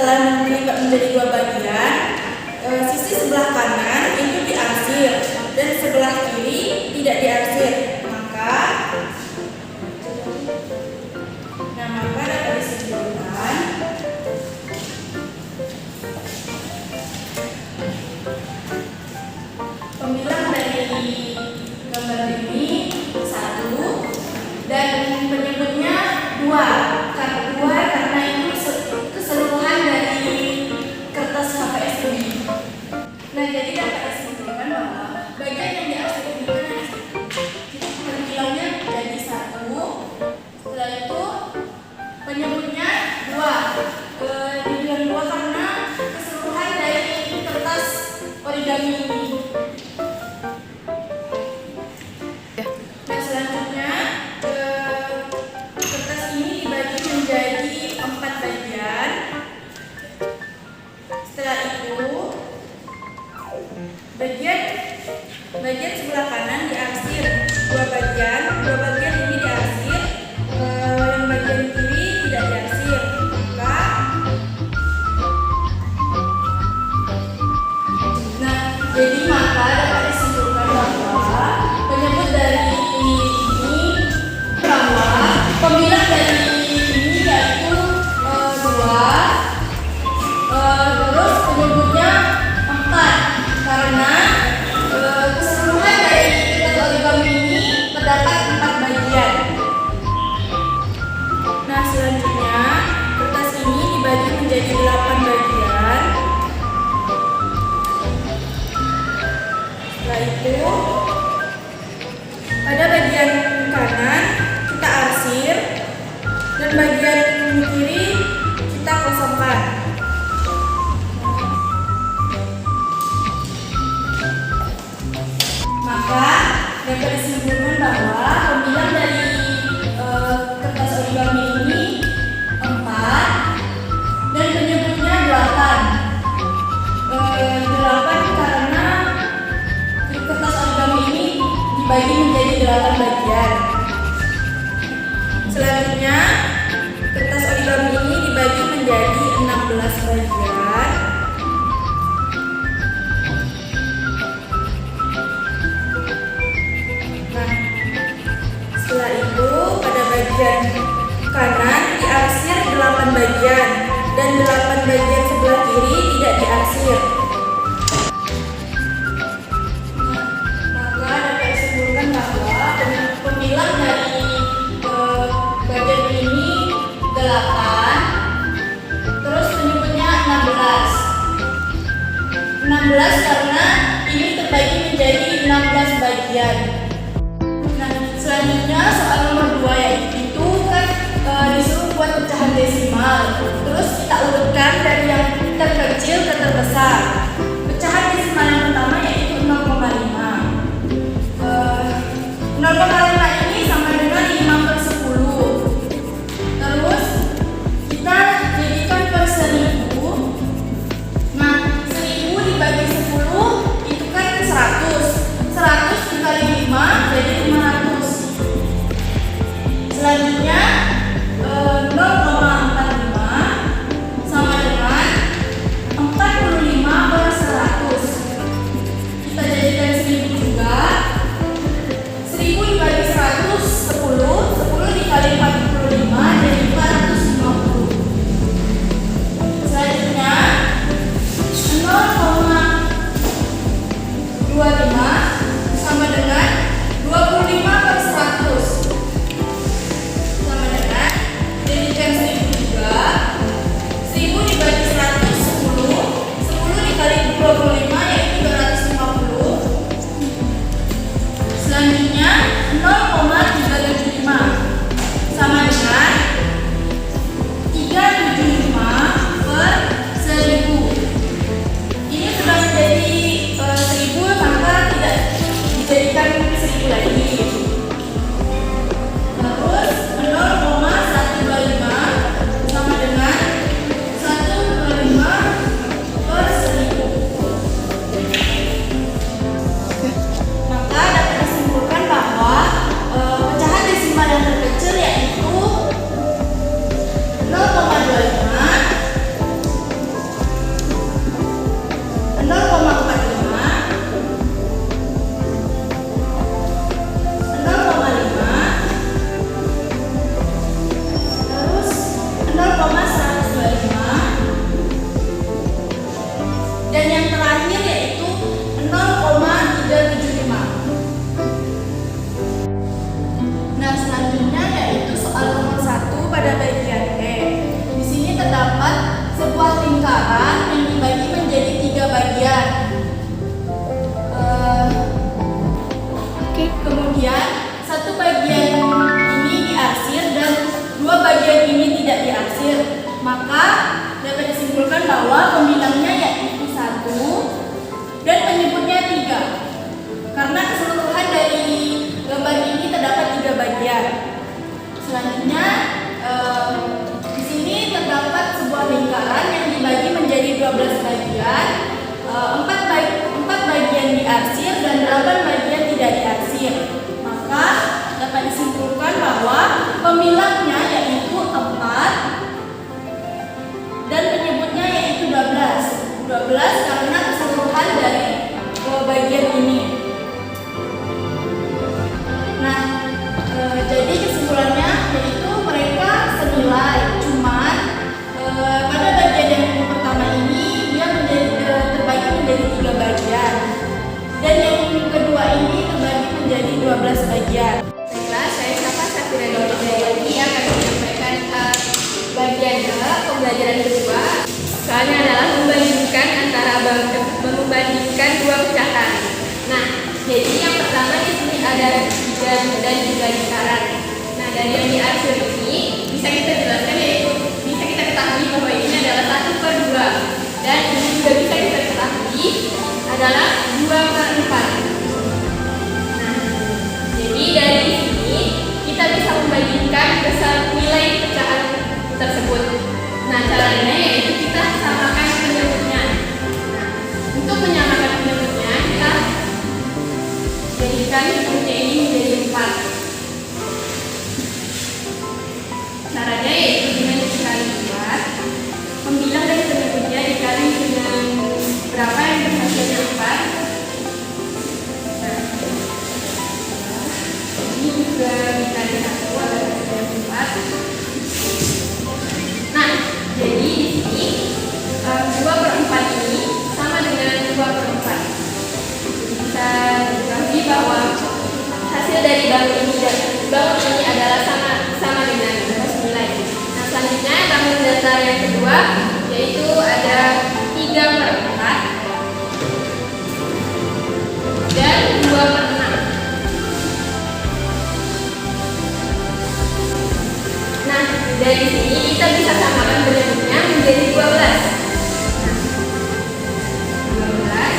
setelah dilipat menjadi dua bagian, sisi sebelah kanan itu diarsir dan sebelah kiri tidak diarsir. Maka dapat disimpulkan pembilang dari gambar ini 1 dan penyebutnya 2 karena itu keseluruhan dari kertas HVS ini. Nah, jadi dapat disimpulkan bahwa bagian yang diarsir ini kan terbilangnya jadi 1. Setelah itu penyebutnya 2. Dibilang 2 karena keseluruhan dari kertas origami ini. Nah, selanjutnya kertas ini dibagi menjadi 4 bagian. Setelah itu bagian sebelah kanan diarsir 2 bagian ini diarsir, yang bagian kiri tidak diarsir. Maka dapat disimpulkan bahwa penyebut dari ini bahwa pembilang dari ini yaitu 2, terus penyebutnya 4 karena keseluruhan dari kertas origami ini terdapat 4 bagian. Nah, selanjutnya kertas ini dibagi menjadi 8 bagian. Setelah itu pada bagian kanan kita arsir dan bagian kiri kita kosongkan. Maka dapat disimpulkan bahwa pembilang dari kertas origami ini 4 dan penyebutnya 8. 8 karena kertas origami ini dibagi menjadi 8 bagian. Selanjutnya kertas origami ini dibagi menjadi 16 bagian. Nah, setelah itu pada bagian kanan diarsir 8 bagian dan 8 bagian sebelah kiri tidak diarsir. Pembilang dari bagian ini 8, terus penyebutnya 16 karena ini terbagi menjadi 16 bagian. Nah, selanjutnya soal nomor 2 yaitu kan disuruh buat pecahan desimal. Terus kita urutkan dari yang terkecil ke terbesar. Pecahan desimal yang pertama yaitu 0,5. 0,5 ini sama dengan 5/10. Terus kita jadikan per 1000. Nah, 1000 dibagi 10 itu kan 100. 100 dikali 5 jadi 500. Selanjutnya 0,45 dapat disimpulkan bahwa pembilangnya yaitu 1 dan penyebutnya 3. Karena keseluruhan dari gambar ini terdapat 3 bagian. Selanjutnya di sini terdapat sebuah lingkaran yang dibagi menjadi 12 bagian. 4 bagian diarsir dan 8 bagian tidak diarsir. Maka dapat disimpulkan bahwa pembilangnya yaitu 4 dan penyebutnya yaitu 12 karena keseluruhan dari bagian ini. Nah, jadi kesimpulannya yaitu mereka senilai, cuman pada bagian yang pertama ini dia terbagi menjadi 3 bagian dan yang kedua ini terbagi menjadi 12 bagian. Baiklah, saya Safira Dawati yang akan menyampaikan bagian pembelajaran kedua. Soalnya adalah membandingkan dua pecahan. Nah, jadi yang pertama di sini ada 3 dan juga lingkaran. Nah, dari yang diarsir ini bisa kita jelaskan yaitu bisa kita ketahui bahwa ini adalah 1/2 dan ini juga bisa kita ketahui adalah 2/4. Nah, jadi dari sini kita bisa membandingkan nilai pecahan tersebut. Nah, caranya yaitu kita samakan penyebutnya. Nah, untuk menyamakan penyebutnya kita jadikan penyebutnya ini menjadi 4. Caranya yaitu dengan dikali 4, pembilang dari penyebutnya dikali dengan berapa yang berhasilnya 4. Nah, ini juga dikali 1 adalah hasilnya 4. Nah, jadi di sini 2/4 ini sama dengan 2/4. Bisa diketahui bahwa hasil dari bangun ini adalah sama dengan nilai. Nah, selanjutnya bangun datar yang kedua yaitu ada 3/4 dan 2/6. Nah, dari sini kita bisa samakan penyebutnya menjadi 12. Nah, 12.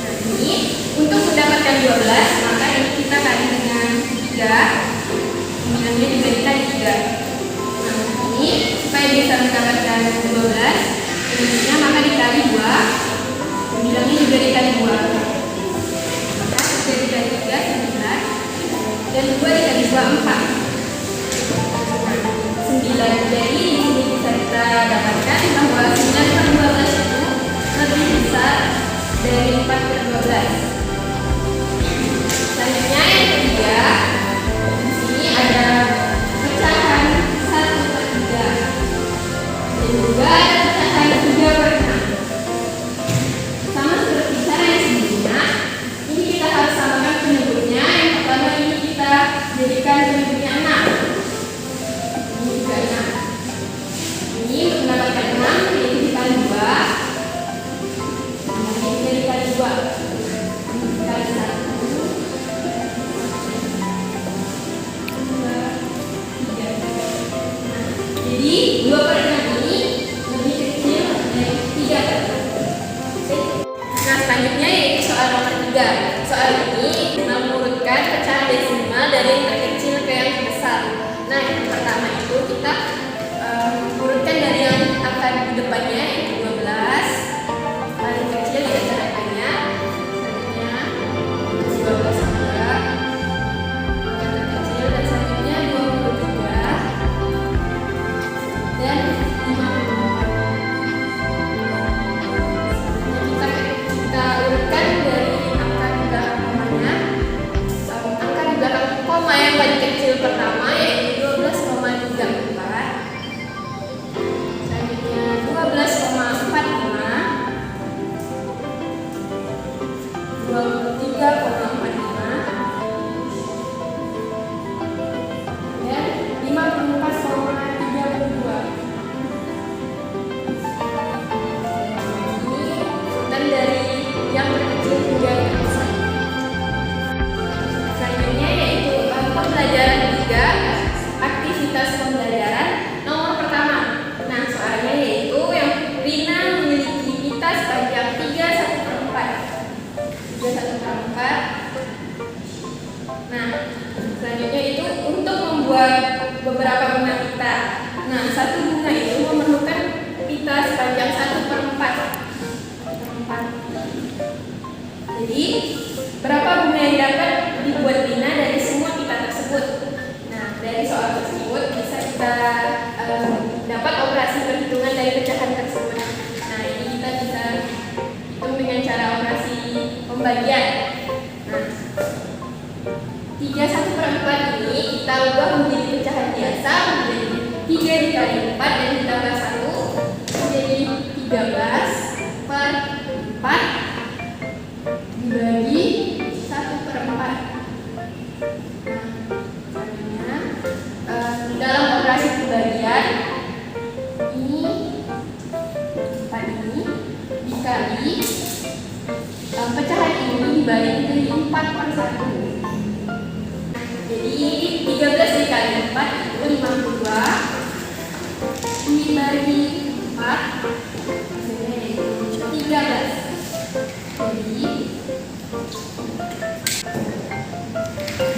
Nah, ini untuk mendapatkan 12, maka ini kita kali dengan 3. Pembilangnya juga dikali 3. Nah, ini supaya bisa mendapatkan 12, penyebutnya maka dikali 2. Pembilangnya juga dikali 2. Maka 3 dikali 3 9. Dan 2 dikali 2 4. 9. Jadi di sini bisa kita dapatkan bahwa 9/12 itu lebih besar dari 4/12. Selanjutnya yang ketiga, di sini ada pecahan 1/3 dan juga ada pecahan 3/6. Sama seperti cara yang sebelumnya, ini kita harus samakan penyebutnya. Yang pertama ini kita jadikan penyebutnya 6. Ini juga 6. Ini untuk mendapatkan 6 yaitu dikali 2. Ini juga dikali 2. Ini dikali 1. 2, 3. Nah, jadi 2/6 ini lebih kecil dari 3/6. Nah, selanjutnya yaitu soal nomor 3. Soal ini mengurutkan pecahan desimal dari yang terkecil ke yang terbesar. Nah, yang pertama itu kita urutkan dari yang angka di depannya yaitu 12, paling kecil di antara angkanya. Selanjutnya 12 juga yang terkecil, dan selanjutnya 23 dan 54. Kita urutkan dari angka di belakang komanya. Angka di belakang koma yang pembelajaran nomor pertama. Nah, soalnya yaitu yang Rina memiliki pita sepanjang 3/1/4. 3/1/4. Nah, selanjutnya itu untuk membuat beberapa bunga pita. Nah, satu bunga itu memerlukan pita sepanjang 1/4. Jadi, berapa bunga yang dapat dibuat Rina dari semua pita tersebut? Nah, dari soal tersebut bisa kita dapat operasi perhitungan dari pecahan tersebut. Nah, ini kita bisa hitung dengan cara operasi pembagian. Nah, 3/1/4 ini kita ubah menjadi pecahan biasa menjadi 3 dikali 4 dan ditambah 1 menjadi 13/4 dibagi 1/4. Nah, caranya dalam operasi pembagian ini 4 ini dikali pecahan ini dibagi menjadi 4/1. Jadi 13 dikali 4 itu 52 dibagi 4 hasilnya yaitu 13.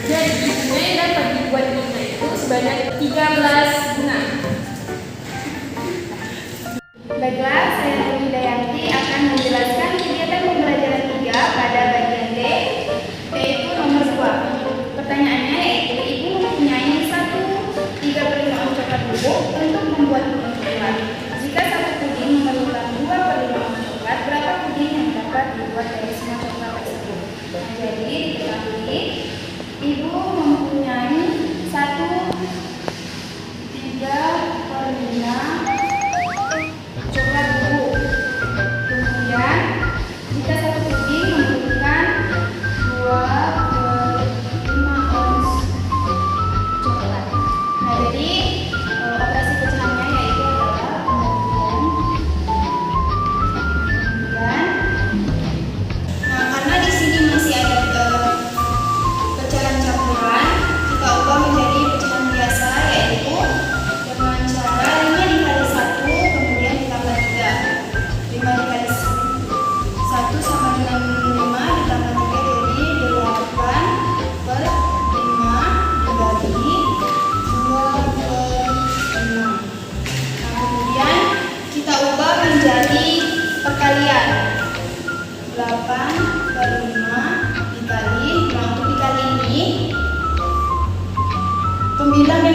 Jadi bunga yang dapat dibuat Rina itu sebanyak 13 bunga. Baiklah, saya Nurul Hidayanti akan menjelaskan kegiatan pembelajaran 3 pada bagian D, yaitu nomor 2. Pertanyaannya yaitu, Ibu mempunyai 1/3 ounce coklat bubuk untuk membuat puding coklat. Jika satu puding memerlukan 2/5 ounce coklat, berapa puding yang dapat dibuat dari semua coklat tersebut? Nah, jadi diketahui, Ibu mempunyai 1/3 coklat bubuk. Kemudian, jika satu puding memerlukan 2/5 ounce coklat. Nah, jadi operasi pecahannya yaitu adalah pembagian. Nah, karena di sini masih ada pecahan campuran, kita ubah menjadi pecahan biasa, yaitu dengan cara 5 dikali 1 kemudian ditambah 3. 5 dikali 1 sama dengan 5 ditambah 3 jadi 8/5 dibagi 2/6. Nah, kemudian kita ubah menjadi perkalian. 8/5 dikali, nah untuk dikali ini pembilang dan